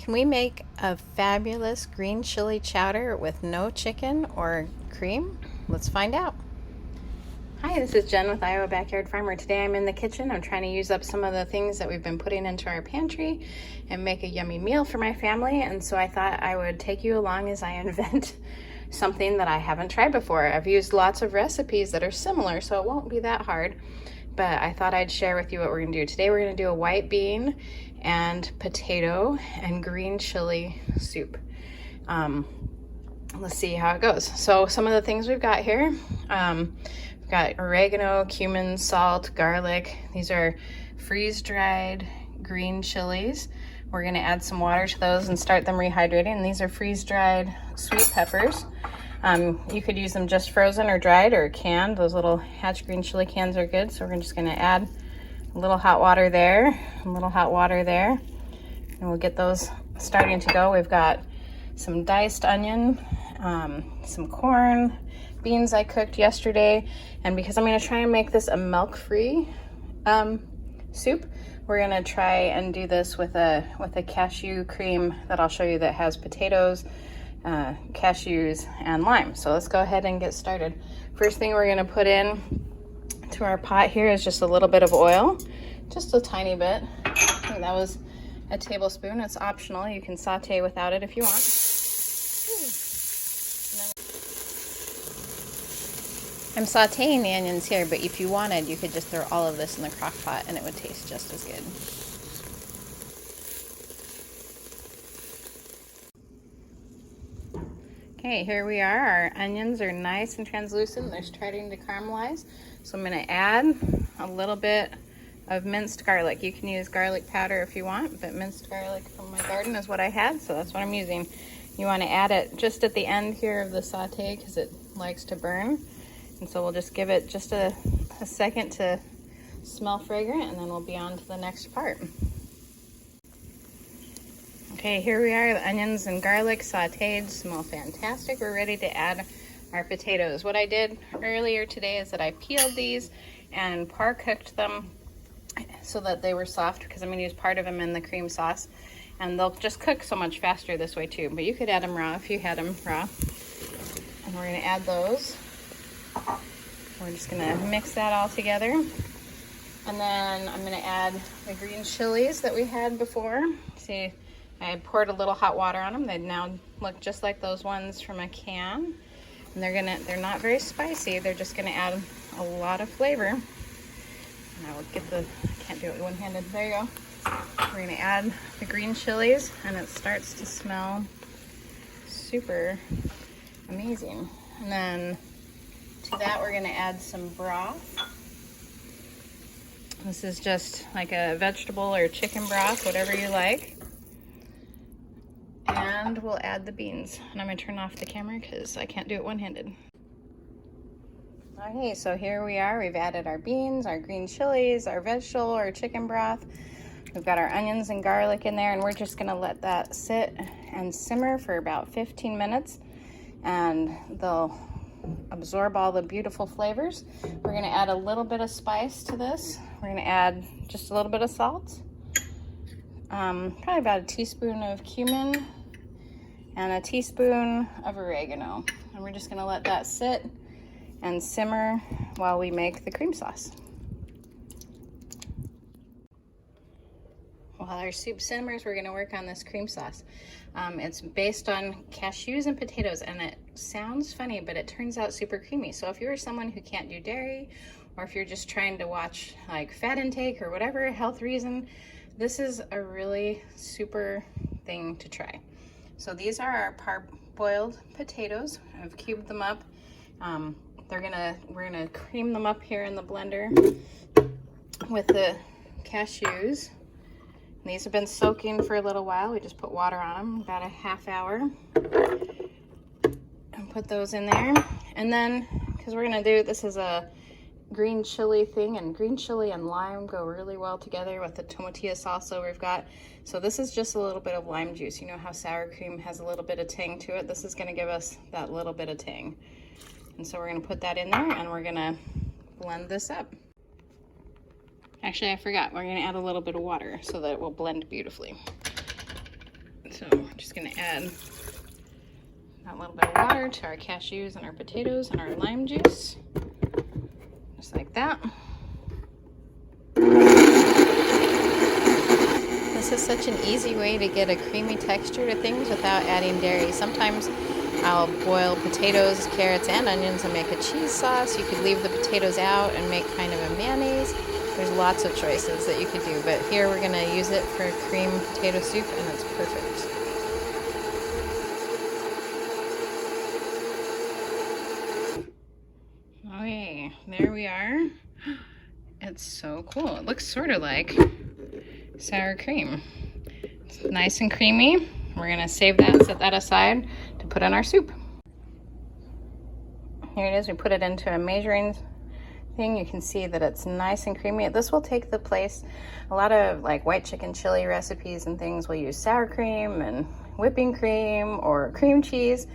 Can we make a fabulous green chili chowder with no chicken or cream? Let's find out. Hi, this is Jen with Iowa Backyard Farmer. Today I'm in the kitchen. I'm trying to use up some of the things that we've been putting into our pantry and make a yummy meal for my family. And so I thought I would take you along as I invent something that I haven't tried before. I've used lots of recipes that are similar, so it won't be that hard. But I thought I'd share with you what we're gonna do. Today we're gonna do a white bean and potato and green chili soup. Let's see how it goes. So some of the things we've got here, we've got oregano, cumin, salt, garlic. These are freeze-dried green chilies. We're gonna add some water to those and start them rehydrating. And these are freeze-dried sweet peppers. You could use them just frozen or dried or canned. Those little Hatch green chili cans are good. So we're just gonna add a little hot water there, a little hot water there, and we'll get those starting to go. We've got some diced onion, some corn, beans I cooked yesterday, and because I'm gonna try and make this a milk-free soup, we're gonna try and do this with a cashew cream that I'll show you that has potatoes, cashews, and lime. So let's go ahead and get started. First thing we're gonna put in to our pot here is just a little bit of oil, just a tiny bit. I think that was a tablespoon. It's optional. You can saute without it if you want. I'm sauteing the onions here, but if you wanted, you could just throw all of this in the crock pot and it would taste just as good. Okay, here we are. Our onions are nice and translucent. They're starting to caramelize. So I'm gonna add a little bit of minced garlic. You can use garlic powder if you want, but minced garlic from my garden is what I had, so that's what I'm using. You wanna add it just at the end here of the saute because it likes to burn. And so we'll just give it just a second to smell fragrant, and then we'll be on to the next part. Okay, here we are, the onions and garlic sauteed, smell fantastic. We're ready to add our potatoes. What I did earlier today is that I peeled these and par cooked them so that they were soft, because I'm gonna use part of them in the cream sauce, and they'll just cook so much faster this way too. But you could add them raw if you had them raw. And we're gonna add those. We're just gonna mix that all together. And then I'm gonna add the green chilies that we had before. See, I had poured a little hot water on them. They now look just like those ones from a can. And they're not very spicy. They're just gonna add a lot of flavor. And I will get I can't do it one-handed. There you go. We're gonna add the green chilies, and it starts to smell super amazing. And then to that, we're gonna add some broth. This is just like a vegetable or chicken broth, whatever you like. And we'll add the beans. And I'm gonna turn off the camera because I can't do it one-handed. Okay, so here we are. We've added our beans, our green chilies, our vegetable or chicken broth. We've got our onions and garlic in there, and we're just gonna let that sit and simmer for about 15 minutes, and they'll absorb all the beautiful flavors. We're gonna add a little bit of spice to this. We're gonna add just a little bit of salt, probably about a teaspoon of cumin, and a teaspoon of oregano. And we're just gonna let that sit and simmer while we make the cream sauce. While our soup simmers, we're gonna work on this cream sauce. It's based on cashews and potatoes, and it sounds funny, but it turns out super creamy. So if you're someone who can't do dairy, or if you're just trying to watch like fat intake or whatever health reason, this is a really super thing to try. So these are our parboiled potatoes. I've cubed them up. We're gonna cream them up here in the blender with the cashews. And these have been soaking for a little while. We just put water on them, about a half hour. And put those in there. And then, because we're gonna do, this is a green chili thing, and green chili and lime go really well together with the tomatillo salsa we've got. So this is just a little bit of lime juice. You know how sour cream has a little bit of tang to it? This is gonna give us that little bit of tang. And so we're gonna put that in there, and we're gonna blend this up. Actually, I forgot. We're gonna add a little bit of water so that it will blend beautifully. So I'm just gonna add a little bit of water to our cashews and our potatoes and our lime juice, just like that. This is such an easy way to get a creamy texture to things without adding dairy. Sometimes I'll boil potatoes, carrots, and onions and make a cheese sauce. You could leave the potatoes out and make kind of a mayonnaise. There's lots of choices that you could do, but here we're going to use it for cream potato soup, and it's perfect. Okay, there we are. It's so cool. It looks sort of like sour cream. It's nice and creamy. We're going to save that, set that aside to put in our soup. Here it is. We put it into a measuring thing. You can see that it's nice and creamy. This will take the place. A lot of like white chicken chili recipes and things will use sour cream and whipping cream or cream cheese.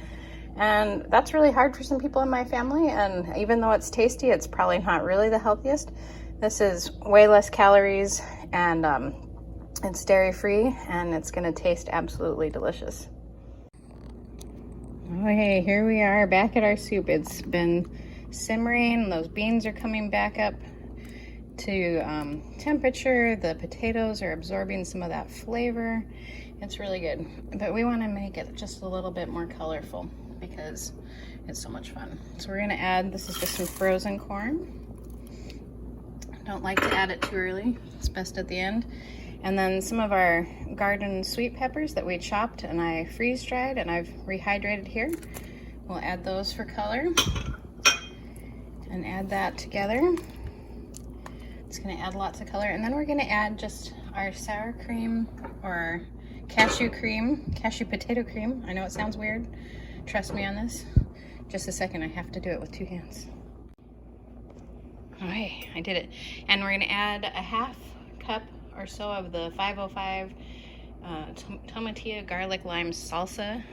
And that's really hard for some people in my family. And even though it's tasty, it's probably not really the healthiest. This is way less calories, and it's dairy-free, and it's gonna taste absolutely delicious. Okay, here we are back at our soup. It's been simmering. Those beans are coming back up to temperature. The potatoes are absorbing some of that flavor. It's really good, but we want to make it just a little bit more colorful because it's so much fun. So we're gonna add, this is just some frozen corn. Don't like to add it too early. It's best at the end. And then some of our garden sweet peppers that we chopped and I freeze dried and I've rehydrated here. We'll add those for color and add that together. It's gonna add lots of color. And then we're gonna add just our sour cream or cashew cream, cashew potato cream. I know it sounds weird. Trust me on this. Just a second, I have to do it with 2 hands. Okay, I did it. And we're gonna add a half cup or so of the 505 tomatillo garlic lime salsa.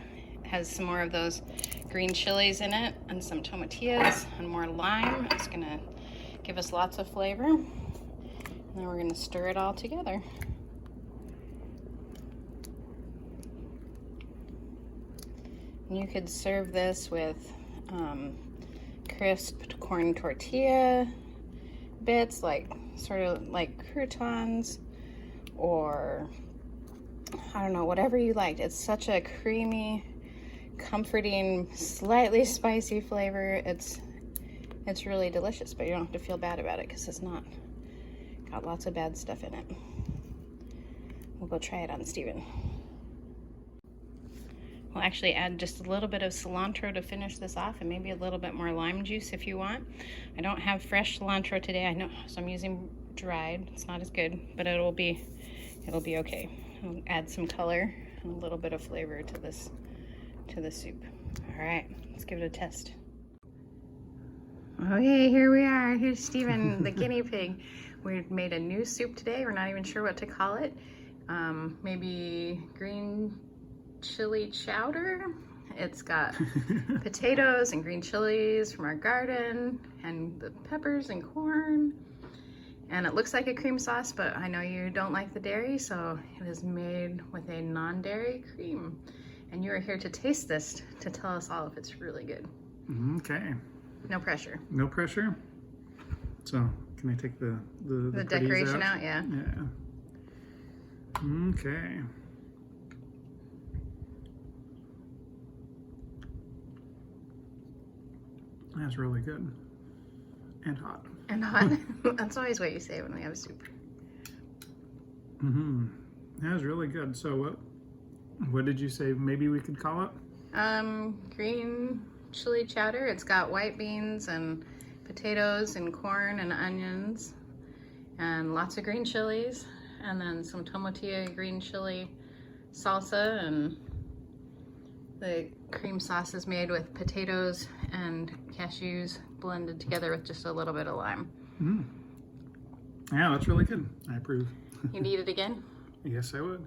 It has some more of those green chilies in it and some tomatillos and more lime. It's gonna give us lots of flavor. And then we're gonna stir it all together. And you could serve this with crisped corn tortilla bits, like sort of like croutons, or I don't know, whatever you liked. It's such a creamy, comforting, slightly spicy flavor. It's really delicious, but you don't have to feel bad about it because it's not got lots of bad stuff in it. We'll go try it on Steven. We'll actually add just a little bit of cilantro to finish this off, and maybe a little bit more lime juice if you want. I don't have fresh cilantro today, I know, so I'm using dried. It's not as good, but it'll be okay. I'll add some color and a little bit of flavor to this soup. All right, let's give it a test. Okay, here we are. Here's Steven, the guinea pig. We made a new soup today. We're not even sure what to call it. Maybe Green Chile Chowder. It's got potatoes and green chilies from our garden and the peppers and corn. And it looks like a cream sauce, but I know you don't like the dairy, so it is made with a non-dairy cream. And you are here to taste this to tell us all if it's really good. Okay. No pressure. No pressure. So can I take the decoration out? Yeah. Yeah. Okay. That's really good. And hot. And hot. That's always what you say when we have soup. Mm-hmm. That was really good. So what did you say maybe we could call it? Green Chile Chowder. It's got white beans and potatoes and corn and onions and lots of green chilies, and then some tomatillo green chili salsa, and the cream sauce is made with potatoes and cashews blended together with just a little bit of lime. Mm. Yeah, that's really good. I approve. You'd eat it again? Yes, I would.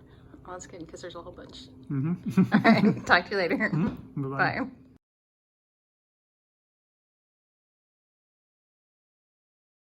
Well, that's good because there's a whole bunch. Mm-hmm. All right, talk to you later. Mm-hmm. Bye-bye. Bye.